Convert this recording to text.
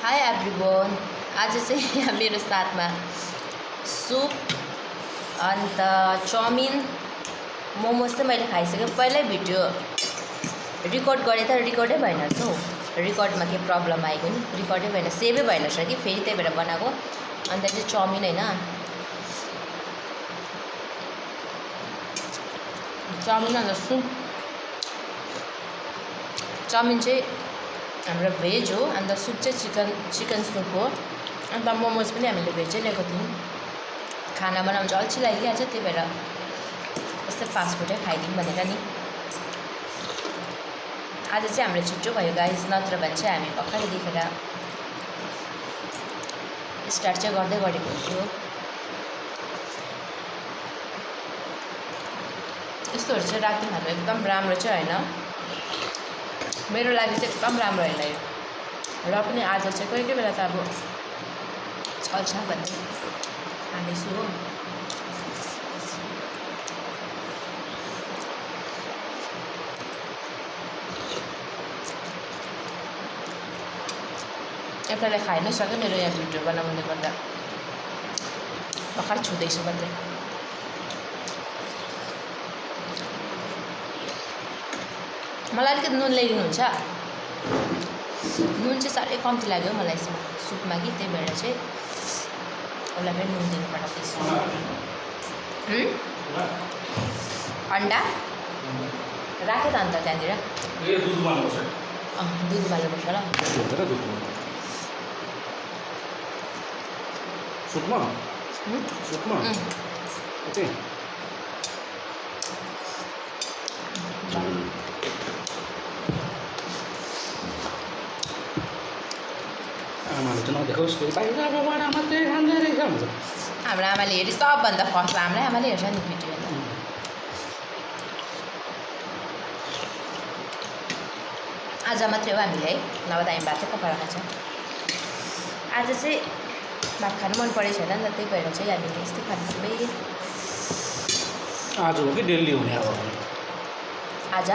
High everyone. आज चाहिँ यहाँ मेरो साथमा सुप अन्त चाउमिन मोमोज चाहिँ मैले खाइसकेँ। पहिल्यै भिडियो रिकर्ड गरेँ तर रिकर्डै भएन रहेछ हौ। रिकर्डमा के प्रब्लम आएको नि, रिकर्डै भएन, सेभै भएन रहेछ कि, फेरि त्यही भएर बनाएको। अन्त चाहिँ चाउमिन होइन, चाउमिन अन्त सुप। चाउमिन चाहिँ हाम्रो भेज हो, अन्त सुप चाहिँ चिकन सुप हो। अन्त मोमोज पनि हामीले भेजै ल्याएको थियौँ। खाना बनाउनु चाहिँ अल्छी लागिहाल्छ, त्यही भएर यस्तै फास्टफुडै खाइदिउँ भनेर नि। आज चाहिँ हाम्रो छिटो भयो गाइस, नत्र भने चाहिँ हामी भर्खरै देखेर स्टार्ट चाहिँ गर्दै गरेको हुन्थ्यो। यस्तोहरू चाहिँ राति खानु एकदम राम्रो चाहिँ होइन, मेरो लागि चाहिँ एकदम राम्रो होइन यो। र पनि आज चाहिँ कोही कोही बेला त अब चल्छ भन्दै खाँदैछु हो। एउटाले खाइ नै सक्यो मेरो यहाँ भिडियो बनाउनुले गर्दा, भर्खर छुँदैछु मात्रै। मलाई अलिकति नुन ल्याइदिनुहुन्छ? नुन चाहिँ साह्रै कम्ती लाग्यो मलाई यसमा सुपमा कि, त्यही भएर चाहिँ उसलाई पनि नुन दिनु पठाउँदैछु। अन्डा राखेँ त अन्त त्यहाँनिर दुध उमाल्नुपर्छ ल। आमाले चाहिँ नदेखाओस्, बाहिरबाट मात्रै खाँदै रहेछ भन्छ। हाम्रो आमाले हेरी सबभन्दा फर्स्ट हाम्रै आमाले हेर्छ नि भिडियो। आज मात्रै हो हामीले है, नभए त हामी भातै पकाएर खान्छ। आज चाहिँ भात खानु मन परेको छैन नि त, त्यही भएर चाहिँ हामीले यस्तै खाँदैछौँ है। आज हो कि डेली हुने अब आज